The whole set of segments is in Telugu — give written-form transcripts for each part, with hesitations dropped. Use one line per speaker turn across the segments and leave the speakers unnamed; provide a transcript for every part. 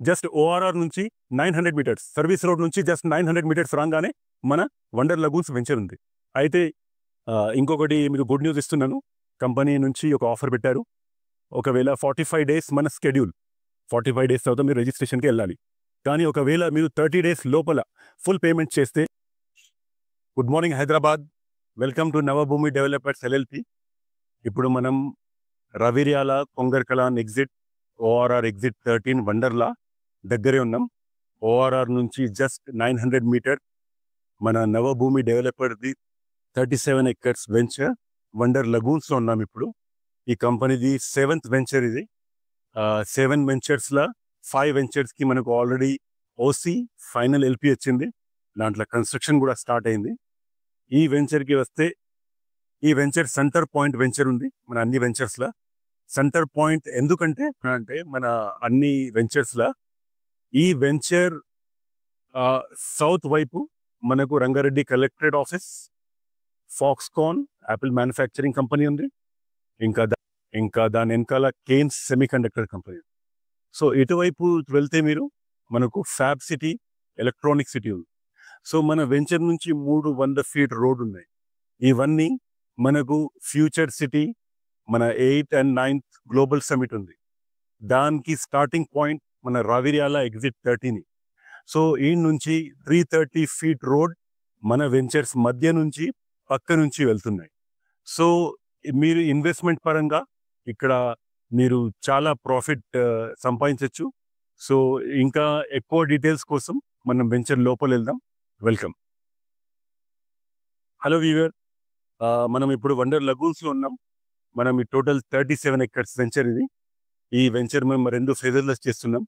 జస్ట్ ఓఆర్ఆర్ నుంచి 900 మీటర్స్, సర్వీస్ రోడ్ నుంచి జస్ట్ 900 మీటర్స్ రాగానే మన వండర్ లగూన్స్ వెంచర్ ఉంది. అయితే ఇంకొకటి మీకు గుడ్ న్యూస్ ఇస్తున్నాను. కంపెనీ నుంచి ఒక ఆఫర్ పెట్టారు. ఒకవేళ 45 డేస్ మన స్కెడ్యూల్, 45 డేస్ తర్వాత మీరు రిజిస్ట్రేషన్కి వెళ్ళాలి. కానీ ఒకవేళ మీరు 30 డేస్ లోపల ఫుల్ పేమెంట్ చేస్తే, good morning Hyderabad, welcome to Navabhoomi developers LLP. ఇప్పుడు మనం రవిర్యాల కొంగర్కలాన్ ఎగ్జిట్, ఓఆర్ఆర్ ఎగ్జిట్ 13 వండర్లా దగ్గరే ఉన్నాం. ఓఆర్ఆర్ నుంచి జస్ట్ 900 మీటర్ మన నవభూమి డెవలపర్ది 37 ఎకర్స్ వెంచర్ వండర్ లగూన్స్లో ఉన్నాం ఇప్పుడు. ఈ కంపెనీది 7th వెంచర్ ఇది. 7 వెంచర్స్లో 5 వెంచర్స్కి మనకు ఆల్రెడీ ఓసీ ఫైనల్ LP వచ్చింది. దాంట్లో కన్స్ట్రక్షన్ కూడా స్టార్ట్ అయింది. ఈ వెంచర్కి వస్తే, ఈ వెంచర్ సెంటర్ పాయింట్ వెంచర్ ఉంది మన అన్ని వెంచర్స్లో. సెంటర్ పాయింట్ ఎందుకంటే మన అన్ని వెంచర్స్లో ఈ వెంచర్ సౌత్ వైపు మనకు Rangareddy collectorate office, Foxconn Apple manufacturing company ఉంది, ఇంకా దాని వెనకాల కేన్స్ సెమీకండక్టర్ కంపెనీ. సో ఇటువైపు వెళ్తే మీరు మనకు ఫ్యాబ్ సిటీ, ఎలక్ట్రానిక్ సిటీ ఉంది. సో మన వెంచర్ నుంచి 300 ఫీట్ రోడ్ ఉన్నాయి. ఇవన్నీ మనకు ఫ్యూచర్ సిటీ, మన 8th and 9th global summit ఉంది. దానికి స్టార్టింగ్ పాయింట్ మన రవిర్యాల ఎగ్జిట్ 30. సో ఈ నుంచి 330 ఫీట్ రోడ్ మన వెంచర్స్ మధ్య నుంచి పక్క నుంచి వెళ్తున్నాయి. సో మీరు ఇన్వెస్ట్మెంట్ పరంగా ఇక్కడ మీరు చాలా ప్రాఫిట్ సంపాదించవచ్చు. సో ఇంకా ఎక్కువ డీటెయిల్స్ కోసం మనం వెంచర్ లోపల వెళ్దాం. వెల్కమ్. హలో వీవర్, మనం ఇప్పుడు వండర్ లగూన్స్లో ఉన్నాం. మనం ఈ టోటల్ 37 ఎకర్స్ వెంచర్ ఇది. ఈ వెంచర్ మేము 2 ఫేజెస్లో చేస్తున్నాం.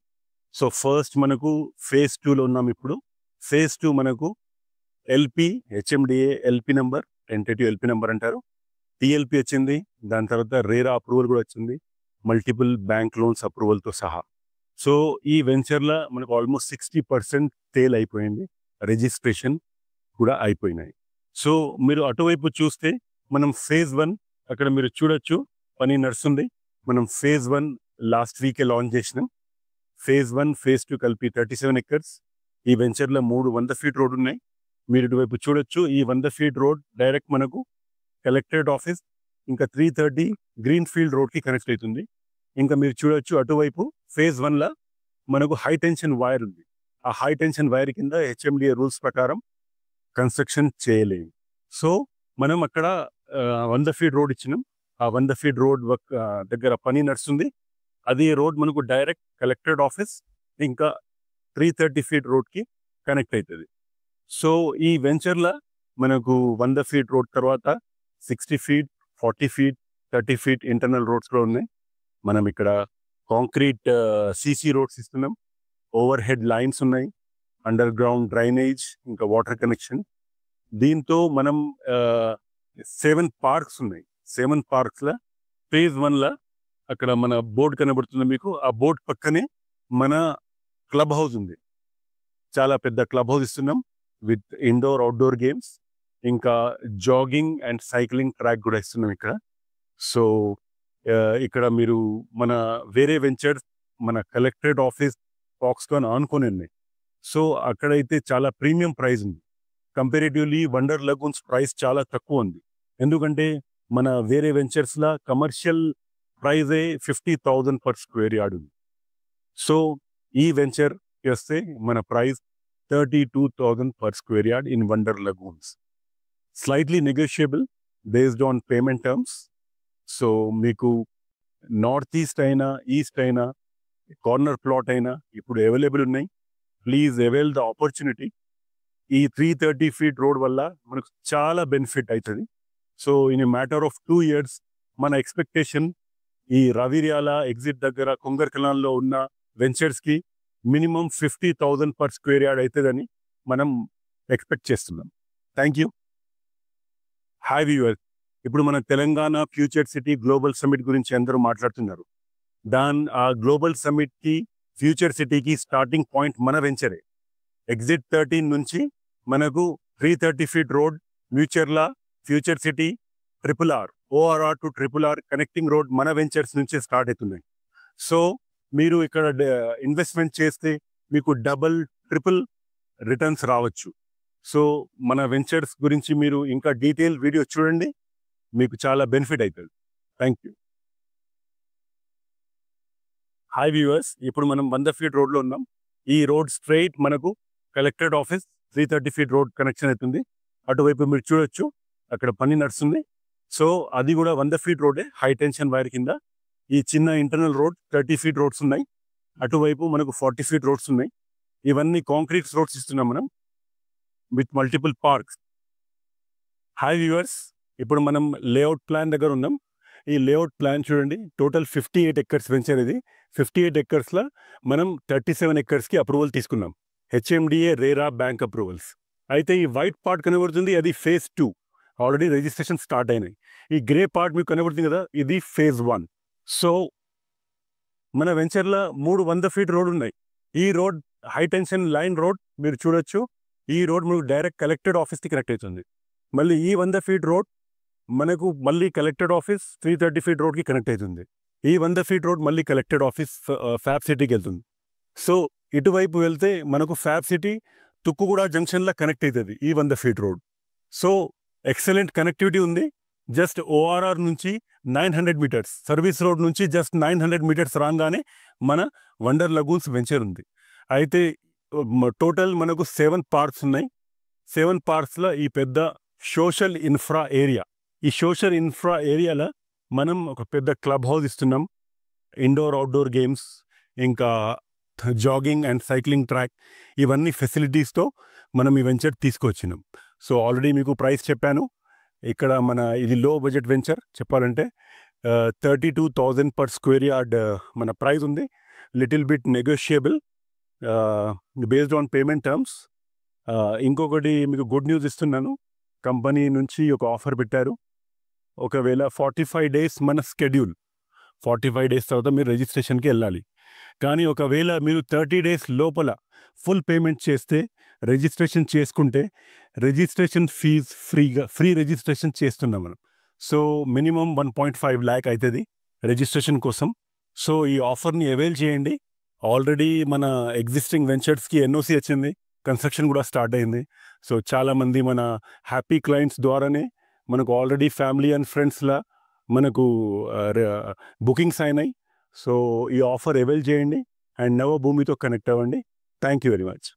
సో ఫస్ట్ మనకు ఫేజ్ 2లో ఉన్నాం ఇప్పుడు. ఫేజ్ 2 మనకు LP, HMDA LP number, tentative LP number అంటారు, TLP వచ్చింది. దాని తర్వాత రేరా అప్రూవల్ కూడా వచ్చింది, మల్టిపుల్ బ్యాంక్ లోన్స్ అప్రూవల్తో సహా. సో ఈ వెంచర్లో మనకు ఆల్మోస్ట్ 60% సేల్ అయిపోయింది, రిజిస్ట్రేషన్ కూడా అయిపోయినాయి. సో మీరు అటువైపు చూస్తే మనం ఫేజ్ 1 అక్కడ మీరు చూడొచ్చు, పని నడుస్తుంది. మనం ఫేజ్ 1 లాస్ట్ వీకే లాంచ్ చేసినాం. ఫేజ్ 1, ఫేజ్ 2 కలిపి 37 ఎకర్స్. ఈ వెంచర్లో 300 ఫీట్ రోడ్ ఉన్నాయి. మీరు ఇటువైపు చూడొచ్చు. ఈ 100 ఫీట్ రోడ్ డైరెక్ట్ మనకు కలెక్టరేట్ ఆఫీస్, ఇంకా 330 గ్రీన్ ఫీల్డ్ రోడ్కి కనెక్ట్ అవుతుంది. ఇంకా మీరు చూడొచ్చు అటువైపు ఫేజ్ 1లో మనకు హై టెన్షన్ వైర్ ఉంది. ఆ హై టెన్షన్ వైర్ కింద HMDA రూల్స్ ప్రకారం కన్స్ట్రక్షన్ చేయలేము. సో మనం అక్కడ 100 ఫీట్ రోడ్ ఇచ్చినాం. ఆ 100 ఫీట్ రోడ్ దగ్గర పని నడుస్తుంది. అది రోడ్ మనకు డైరెక్ట్ కలెక్టరేట్ ఆఫీస్ ఇంకా 330 ఫీట్ రోడ్కి కనెక్ట్ అవుతుంది. సో ఈ వెంచర్లో మనకు 100 ఫీట్ రోడ్ తర్వాత 60 feet, 40 feet, 30 feet internal roads కూడా ఉన్నాయి. మనం ఇక్కడ కాంక్రీట్ CC రోడ్స్ ఇస్తున్నాం. ఓవర్ హెడ్ లైన్స్ ఉన్నాయి, అండర్ గ్రౌండ్ డ్రైనేజ్, ఇంకా వాటర్ కనెక్షన్. దీంతో మనం 7 పార్క్స్ ఉన్నాయి. 7 పార్క్స్లో ఫేజ్ 1లో అక్కడ మన బోర్డు కనబడుతుంది మీకు. ఆ బోర్డు పక్కనే మన క్లబ్ హౌస్ ఉంది. చాలా పెద్ద క్లబ్ హౌస్ ఇస్తున్నాం విత్ ఇండోర్ అవుట్డోర్ గేమ్స్, ఇంకా జాగింగ్ అండ్ సైక్లింగ్ ట్రాక్ కూడా ఇస్తున్నాం ఇక్కడ. సో ఇక్కడ మీరు మన వేరే వెంచర్స్ మన కలెక్టరేట్ ఆఫీస్, ఫాక్స్కాన్ ఆనుకొని ఉన్నాయి. సో అక్కడైతే చాలా ప్రీమియం ప్రైస్ ఉంది. కంపారిటివ్లీ వండర్ లగూన్స్ ప్రైస్ చాలా తక్కువ ఉంది. ఎందుకంటే మన వేరే వెంచర్స్లో కమర్షియల్ ప్రైజే 50,000 పర్ స్క్వేర్ యార్డ్ ఉంది. సో ఈ వెంచర్ వస్తే మన price 32,000 per square yard in wonder lagoons. Slightly negotiable based on payment terms. So మీకు నార్త్ ఈస్ట్ అయినా, ఈస్ట్ అయినా, కార్నర్ ప్లాట్ అయినా ఇప్పుడు అవైలబుల్ ఉన్నాయి. Please avail the opportunity. ఈ 330 ఫీట్ రోడ్ వల్ల మనకు చాలా బెనిఫిట్ అవుతుంది. So in matter of 2 years మన ఎక్స్పెక్టేషన్ ఈ రవిర్యాల ఎగ్జిట్ దగ్గర కొంగర్కలాన్లో ఉన్న వెంచర్స్కి మినిమం 50,000 పర్ స్క్వేర్ యార్డ్ అవుతుందని మనం ఎక్స్పెక్ట్ చేస్తున్నాం. Thank you. హాయ్ వ్యూవర్స్, ఇప్పుడు మన Telangana future city global summit గురించి అందరూ మాట్లాడుతున్నారు. ఆ గ్లోబల్ సమిట్కి, ఫ్యూచర్ సిటీకి స్టార్టింగ్ పాయింట్ మన వెంచరే. ఎగ్జిట్ 13 నుంచి మనకు 330 feet road, Mucherla, future city, RRR, ORR to RRR connecting road మన వెంచర్స్ నుంచి స్టార్ట్ అవుతున్నాయి. సో మీరు ఇక్కడ ఇన్వెస్ట్మెంట్ చేస్తే మీకు డబుల్ ట్రిపుల్ రిటర్న్స్ రావచ్చు. సో మన వెంచర్స్ గురించి మీరు ఇంకా డీటెయిల్ వీడియో చూడండి, మీకు చాలా బెనిఫిట్ అవుతుంది. Thank you. హాయ్ వ్యూవర్స్, ఇప్పుడు మనం 100 ఫీట్ రోడ్లో ఉన్నాం. ఈ రోడ్ స్ట్రైట్ మనకు collectorate office 330 feet road connection అవుతుంది. అటువైపు మీరు చూడొచ్చు, అక్కడ పని నడుస్తుంది. సో అది కూడా 100 ఫీట్ రోడే, హై టెన్షన్ వైర్ కింద. ఈ చిన్న ఇంటర్నల్ రోడ్ 30 ఫీట్ రోడ్స్ ఉన్నాయి. అటువైపు మనకు 40 ఫీట్ రోడ్స్ ఉన్నాయి. ఇవన్నీ కాంక్రీట్ రోడ్స్ ఇస్తున్నాం మనం with multiple parks. Hi viewers, ఇప్పుడు మనం లేఅవుట్ ప్లాన్ దగ్గర ఉన్నాం. ఈ లేఅవుట్ ప్లాన్ చూడండి, టోటల్ 58 ఎకర్స్ వెంచర్ ఇది. 58 ఎకర్స్లో మనం 37 ఎకర్స్కి అప్రూవల్ తీసుకున్నాం, హెచ్ఎండిఏ రేరా బ్యాంక్ అప్రూవల్స్. అయితే ఈ వైట్ పార్ట్ కనబడుతుంది, అది ఫేజ్ 2, ఆల్రెడీ రిజిస్ట్రేషన్ స్టార్ట్ అయినాయి. ఈ గ్రే పార్ట్ మీకు కనబడుతుంది కదా, ఇది ఫేజ్ 1. సో మన వెంచర్లో 300 ఫీట్ రోడ్ ఉన్నాయి. ఈ road high tension line road మీరు చూడొచ్చు. ఈ రోడ్ మనకు డైరెక్ట్ కలెక్టరేట్ ఆఫీస్కి కనెక్ట్ అవుతుంది. మళ్ళీ ఈ 100 ఫీట్ రోడ్ మనకు మళ్ళీ కలెక్టరేట్ ఆఫీస్ 330 ఫీట్ రోడ్కి కనెక్ట్ అవుతుంది. ఈ 100 ఫీట్ రోడ్ మళ్ళీ కలెక్టరేట్ ఆఫీస్ ఫ్యాబ్ సిటీకి వెళ్తుంది. సో ఇటువైపు వెళ్తే మనకు ఫ్యాబ్ సిటీ తుక్కుగూడ జంక్షన్లో కనెక్ట్ అవుతుంది ఈ 100 feet road. So excellent connectivity ఉంది. జస్ట్ ఓఆర్ఆర్ నుంచి 900 మీటర్స్, సర్వీస్ రోడ్ నుంచి జస్ట్ 900 మీటర్స్ రాగానే మన వండర్ లగూన్స్ వెంచర్ ఉంది. అయితే టోటల్ మనకు 7 పార్క్స్ ఉన్నాయి. 7 పార్క్స్లో ఈ పెద్ద సోషల్ ఇన్ఫ్రా ఏరియా, ఈ సోషల్ ఇన్ఫ్రా ఏరియాలో మనం ఒక పెద్ద క్లబ్ హౌస్ ఇస్తున్నాం, ఇండోర్ అవుట్డోర్ గేమ్స్, ఇంకా జాగింగ్ అండ్ సైక్లింగ్ ట్రాక్, ఇవన్నీ ఫెసిలిటీస్తో మనం ఈ వెంచర్ తీసుకొచ్చినాం. సో ఆల్రెడీ మీకు ప్రైస్ చెప్పాను. ఇక్కడ మన ఇది లో బడ్జెట్ వెంచర్ చెప్పాలంటే 32,000 పర్ స్క్వేర్ యార్డ్ మన ప్రైస్ ఉంది. Little bit negotiable based on payment terms. ఇంకొకటి మీకు గుడ్ న్యూస్ ఇస్తున్నాను, కంపెనీ నుంచి ఒక ఆఫర్ పెట్టారు. ఒకవేళ 45 డేస్ మన స్కెడ్యూల్, 45 డేస్ తర్వాత మీరు రిజిస్ట్రేషన్కి వెళ్ళాలి. కానీ ఒకవేళ మీరు 30 డేస్ లోపల ఫుల్ పేమెంట్ చేస్తే, రిజిస్ట్రేషన్ చేసుకుంటే రిజిస్ట్రేషన్ ఫీజ్ ఫ్రీ రిజిస్ట్రేషన్ చేస్తున్నాం మనం. సో మినిమం 1.5 lakh అవుతుంది రిజిస్ట్రేషన్ కోసం. సో ఈ ఆఫర్ని అవైల్ చేయండి. ఆల్రెడీ మన ఎగ్జిస్టింగ్ వెంచర్స్కి ఎన్ఓసి వచ్చింది, కన్స్ట్రక్షన్ కూడా స్టార్ట్ అయింది. సో చాలామంది మన హ్యాపీ క్లయింట్స్ ద్వారానే మనకు ఆల్రెడీ ఫ్యామిలీ అండ్ ఫ్రెండ్స్లా మనకు బుకింగ్స్ అయినాయి. సో ఈ ఆఫర్ అవైల్ చేయండి అండ్ నవ భూమితో కనెక్ట్ అవ్వండి. Thank you very much.